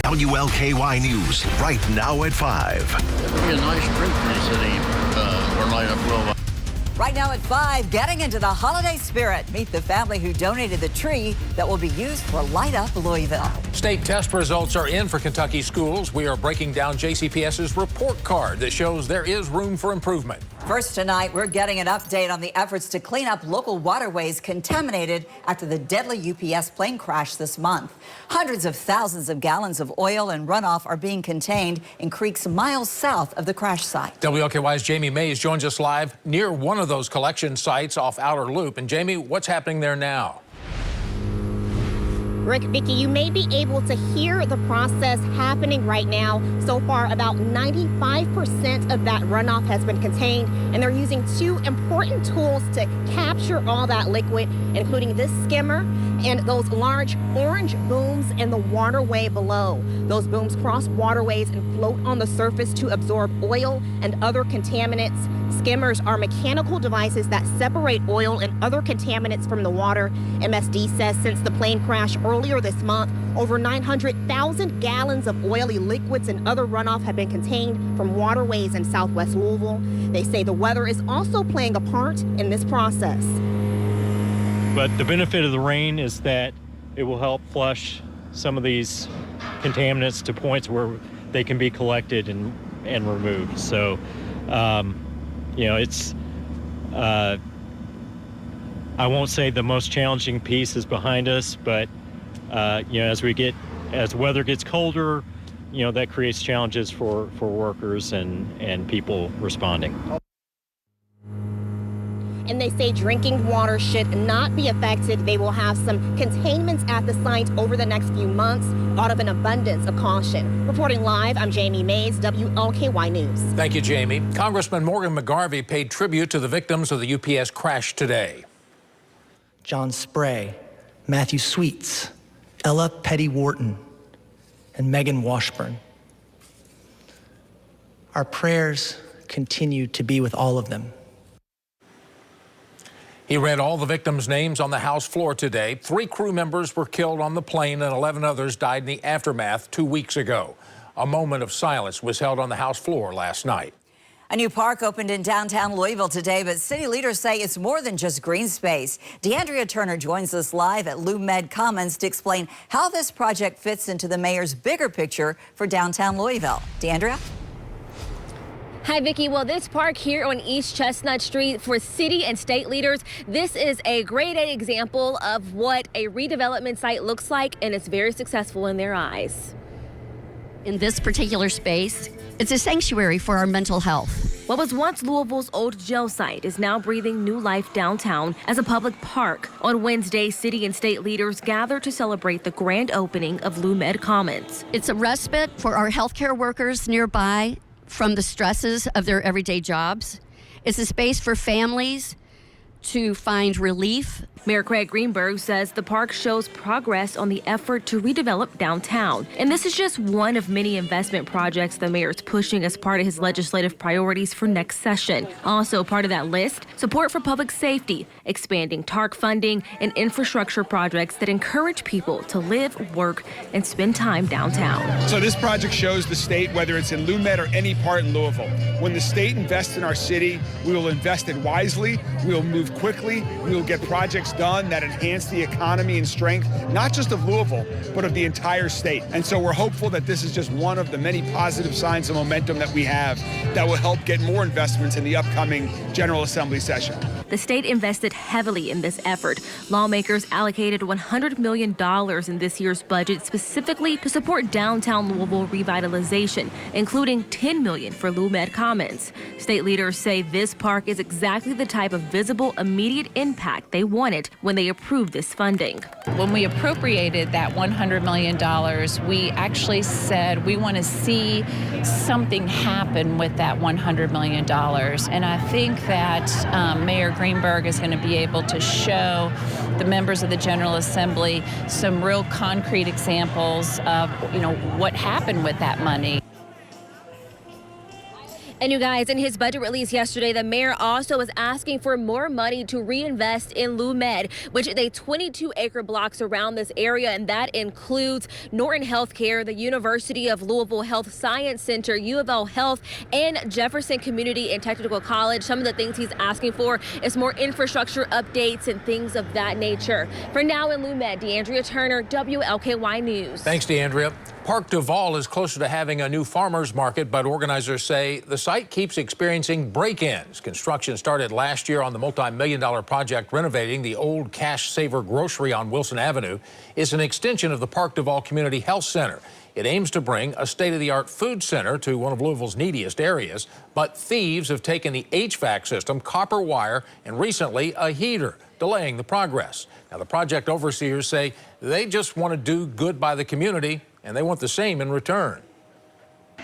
WLKY News, right now at 5. It'll be a nice treat for the city or light up low. Right now at 5, getting into the holiday spirit. Meet the family who donated the tree that will be used for Light Up Louisville. State test results are in for Kentucky schools. We are breaking down JCPS's report card that shows there is room for improvement. First tonight, we're getting an update on the efforts to clean up local waterways contaminated after the deadly UPS plane crash this month. Hundreds of thousands of gallons of oil and runoff are being contained in creeks miles south of the crash site. WLKY's Jamie Mays joins us live near one of those collection sites off Outer Loop. And Jamie, what's happening there now? Rick, Vicki, you may be able to hear the process happening right now. So far, about 95% of that runoff has been contained, and they're using two important tools to capture all that liquid, including this skimmer and those large orange booms in the waterway below. Those booms cross waterways and float on the surface to absorb oil and other contaminants. Skimmers are mechanical devices that separate oil and other contaminants from the water. MSD says since the plane crash earlier this month, over 900,000 gallons of oily liquids and other runoff have been contained from waterways in southwest Louisville. They say the weather is also playing a part in this process. But the benefit of the rain is that it will help flush some of these contaminants to points where they can be collected and removed. So, it's, I won't say the most challenging piece is behind us, but, as weather gets colder, that creates challenges for workers and people responding. And they say drinking water should not be affected. They will have some containments at the site over the next few months out of an abundance of caution. Reporting live, I'm Jamie Mays, WLKY News. Thank you, Jamie. Congressman Morgan McGarvey paid tribute to the victims of the UPS crash today. John Spray, Matthew Sweets, Ella Petty-Wharton, and Megan Washburn. Our prayers continue to be with all of them. He read all the victims' names on the House floor today. 3 crew members were killed on the plane and 11 others died in the aftermath 2 weeks ago. A moment of silence was held on the House floor last night. A new park opened in downtown Louisville today, but city leaders say it's more than just green space. DeAndrea Turner joins us live at LouMed Commons to explain how this project fits into the mayor's bigger picture for downtown Louisville. DeAndrea? Hi, Vicki. Well, this park here on East Chestnut Street for city and state leaders, this is a grade A example of what a redevelopment site looks like, and it's very successful in their eyes. In this particular space, it's a sanctuary for our mental health. What was once Louisville's old jail site is now breathing new life downtown as a public park. On Wednesday, city and state leaders gathered to celebrate the grand opening of LouMed Commons. It's a respite for our healthcare workers nearby from the stresses of their everyday jobs. It's a space for families to find relief. Mayor Craig Greenberg says the park shows progress on the effort to redevelop downtown. And this is just one of many investment projects the mayor is pushing as part of his legislative priorities for next session. Also part of that list, support for public safety, expanding TARC funding, and infrastructure projects that encourage people to live, work, and spend time downtown. So this project shows the state, whether it's in LouMed or any part in Louisville, when the state invests in our city, we will invest it wisely, we will move quickly, we will get projects done that enhance the economy and strength, not just of Louisville, but of the entire state. And so we're hopeful that this is just one of the many positive signs of momentum that we have that will help get more investments in the upcoming General Assembly session. The state invested heavily in this effort. Lawmakers allocated $100 million in this year's budget specifically to support downtown Louisville revitalization, including $10 million for LouMed Commons. State leaders say this park is exactly the type of visible, immediate impact they wanted when they approved this funding. When we appropriated that $100 million, we actually said we want to see something happen with that $100 million. And I think that Mayor Greenberg is going to be able to show the members of the General Assembly some real concrete examples of, what happened with that money. And you guys, in his budget release yesterday, the mayor also is asking for more money to reinvest in LuMed, which is a 22-acre blocks around this area, and that includes Norton Healthcare, the University of Louisville Health Science Center, U of L Health, and Jefferson Community and Technical College. Some of the things he's asking for is more infrastructure updates and things of that nature. For now in LuMed, DeAndrea Turner, WLKY News. Thanks, DeAndrea. Park Duval is closer to having a new farmers market, but organizers say the site keeps experiencing break-ins. Construction started last year on the multi-million-dollar project renovating the old Cash Saver grocery on Wilson Avenue. It's an extension of the Park Duval Community Health Center. It aims to bring a state-of-the-art food center to one of Louisville's neediest areas, but thieves have taken the HVAC system, copper wire, and recently a heater, delaying the progress. Now, the project overseers say they just want to do good by the community, and they want the same in return.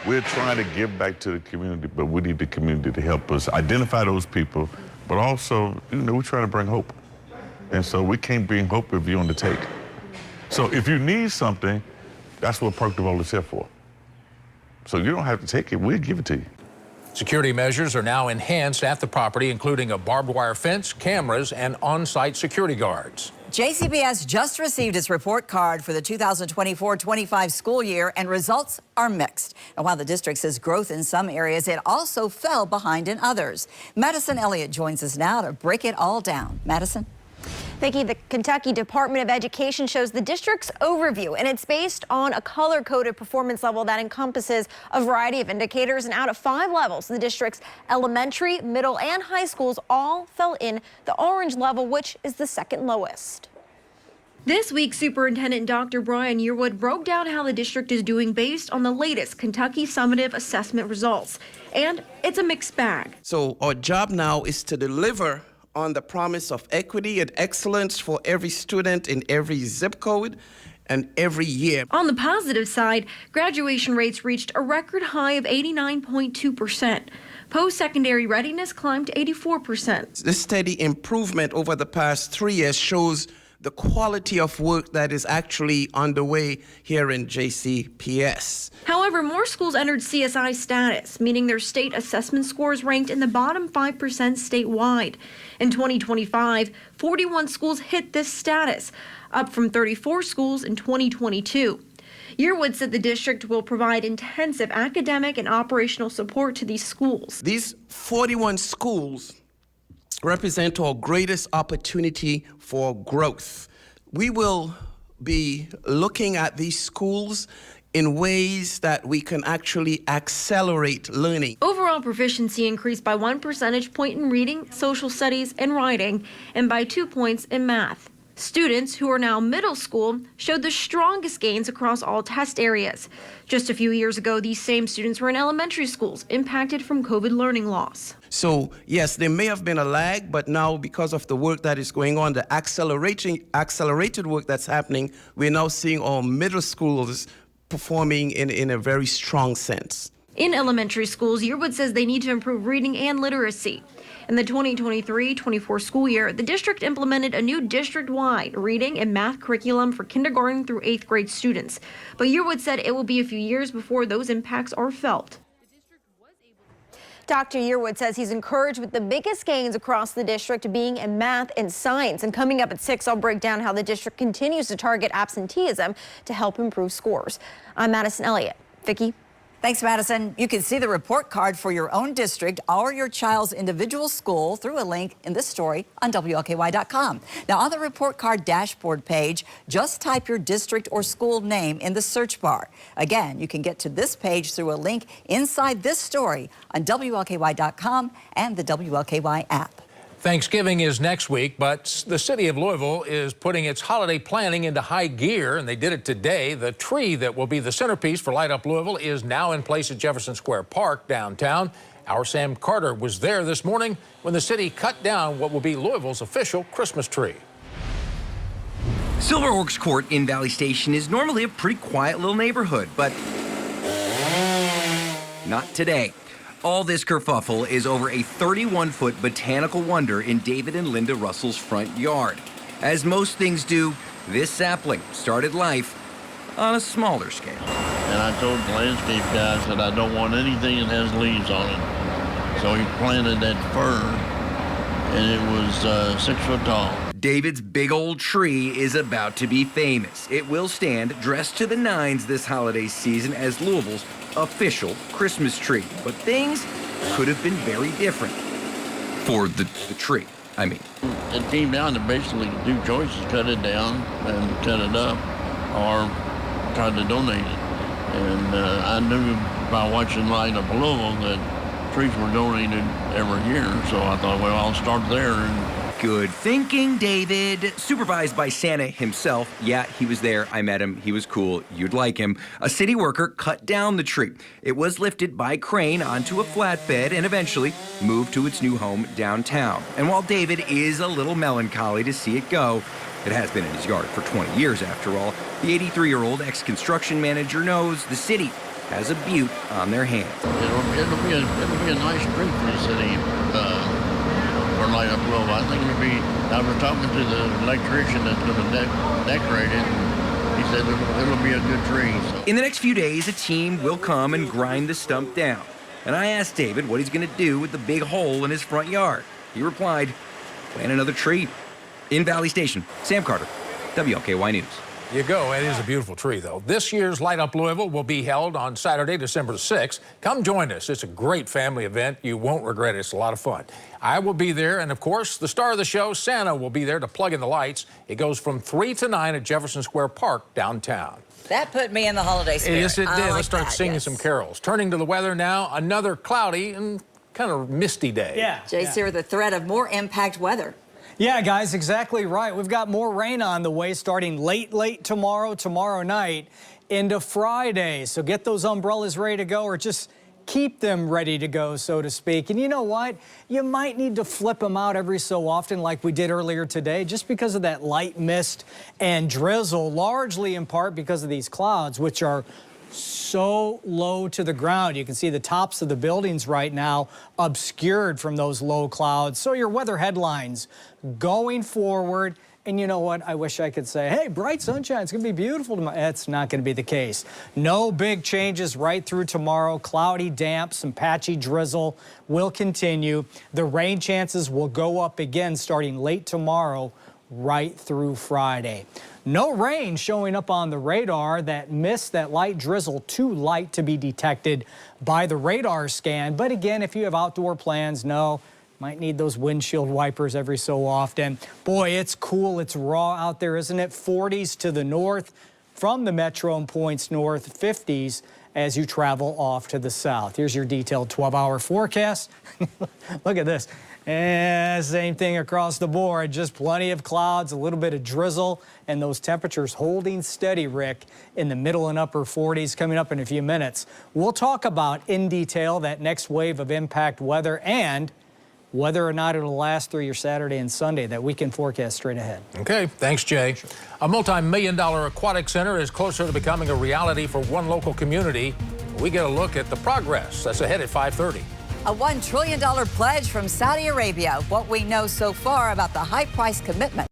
We're trying to give back to the community, but we need the community to help us identify those people, but also, we're trying to bring hope. And so we can't bring hope if you're on the take. So if you need something, that's what Park Duval is here for. So you don't have to take it, we'll give it to you. Security measures are now enhanced at the property, including a barbed wire fence, cameras, and on-site security guards. JCPS just received its report card for the 2024-25 school year, and results are mixed. And while the district says growth in some areas, it also fell behind in others. Madison Elliott joins us now to break it all down. Madison? Vicki, the Kentucky Department of Education shows the district's overview, and it's based on a color-coded performance level that encompasses a variety of indicators. And out of 5 levels, the district's elementary, middle, and high schools all fell in the orange level, which is the second lowest. This week, Superintendent Dr. Brian Yearwood broke down how the district is doing based on the latest Kentucky Summative Assessment results. And it's a mixed bag. So our job now is to deliver on the promise of equity and excellence for every student in every zip code and every year. On the positive side, graduation rates reached a record high of 89.2%. Post-secondary readiness climbed to 84%. This steady improvement over the past 3 years shows the quality of work that is actually underway here in JCPS. However, more schools entered CSI status, meaning their state assessment scores ranked in the bottom 5% statewide. In 2025, 41 schools hit this status, up from 34 schools in 2022. Yearwood said the district will provide intensive academic and operational support to these schools. These 41 schools represent our greatest opportunity for growth. We will be looking at these schools in ways that we can actually accelerate learning. Overall proficiency increased by 1 percentage point in reading, social studies, and writing, and by 2 points in math. Students who are now middle school showed the strongest gains across all test areas. Just a few years ago, these same students were in elementary schools impacted from COVID learning loss. So yes, there may have been a lag, but now because of the work that is going on, the accelerated work that's happening, we're now seeing our middle schools performing in a very strong sense. In elementary schools, Yearwood says they need to improve reading and literacy. In the 2023-24 school year, the district implemented a new district-wide reading and math curriculum for kindergarten through 8th grade students. But Yearwood said it will be a few years before those impacts are felt. Dr. Yearwood says he's encouraged with the biggest gains across the district being in math and science. And coming up at 6, I'll break down how the district continues to target absenteeism to help improve scores. I'm Madison Elliott. Vicki? Thanks, Madison. You can see the report card for your own district or your child's individual school through a link in this story on WLKY.com. Now, on the report card dashboard page, just type your district or school name in the search bar. Again, you can get to this page through a link inside this story on WLKY.com and the WLKY app. Thanksgiving is next week, but the city of Louisville is putting its holiday planning into high gear, and they did it today. The tree that will be the centerpiece for Light Up Louisville is now in place at Jefferson Square Park downtown. Our Sam Carter was there this morning when the city cut down what will be Louisville's official Christmas tree. Silver Oaks Court in Valley Station is normally a pretty quiet little neighborhood, but not today. All this kerfuffle is over a 31-foot botanical wonder in David and Linda Russell's front yard. As most things do, this sapling started life on a smaller scale. And I told the landscape guys that I don't want anything that has leaves on it. So he planted that fir, and it was 6 foot tall. David's big old tree is about to be famous. It will stand dressed to the nines this holiday season as Louisville's official Christmas tree. But things could have been very different for the tree, I mean. It came down to basically two choices: cut it down and cut it up, or try to donate it. And I knew by watching Light Up Louisville that trees were donated every year, so I thought, well, I'll start there. And good thinking, David. Supervised by Santa himself. Yeah, he was there. I met him. He was cool. You'd like him. A city worker cut down the tree. It was lifted by crane onto a flatbed and eventually moved to its new home downtown. And while David is a little melancholy to see it go, it has been in his yard for 20 years after all, the 83-year-old ex-construction manager knows the city has a butte on their hands. It'll be a nice tree for the city. For Light Up Louisville. I think it'll be. I was talking to the electrician that's going to decorate it, and he said it'll be a good tree. So. In the next few days, a team will come and grind the stump down. And I asked David what he's going to do with the big hole in his front yard. He replied, plant another tree. In Valley Station, Sam Carter, WLKY News. You go. It is a beautiful tree, though. This year's Light Up Louisville will be held on Saturday, December 6th. Come join us. It's a great family event. You won't regret it. It's a lot of fun. I will be there, and of course, the star of the show, Santa, will be there to plug in the lights. It goes from 3 to 9 at Jefferson Square Park downtown. That put me in the holiday spirit. Yes, it did. Like Let's start singing some carols. Turning to the weather now, another cloudy and kind of misty day. Yeah. JC, with the threat of more impact weather. Yeah, guys, exactly right. We've got more rain on the way starting late tomorrow night into Friday. So get those umbrellas ready to go, or just keep them ready to go, so to speak. And you know what? You might need to flip them out every so often like we did earlier today, just because of that light mist and drizzle, largely in part because of these clouds, which are so low to the ground. You can see the tops of the buildings right now obscured from those low clouds. So your weather headlines going forward. And you know what? I wish I could say, hey, bright sunshine, it's going to be beautiful tomorrow. That's not going to be the case. No big changes right through tomorrow. Cloudy, damp, some patchy drizzle will continue. The rain chances will go up again starting late tomorrow right through Friday. No rain showing up on the radar. That mist, that light drizzle, too light to be detected by the radar scan. But again, if you have outdoor plans, no, might need those windshield wipers every so often. Boy, it's cool. It's raw out there, isn't it? 40s to the north from the metro and points north, 50s as you travel off to the south. Here's your detailed 12-hour forecast. Look at this. And same thing across the board, just plenty of clouds, a little bit of drizzle, and those temperatures holding steady, Rick, in the middle and upper 40s coming up in a few minutes. We'll talk about in detail that next wave of impact weather and whether or not it'll last through your Saturday and Sunday. That weekend forecast straight ahead. Okay, thanks, Jay. A multi-million-dollar aquatic center is closer to becoming a reality for one local community. We get a look at the progress. That's ahead at 5:30. A $1 trillion pledge from Saudi Arabia. What we know so far about the high price commitment.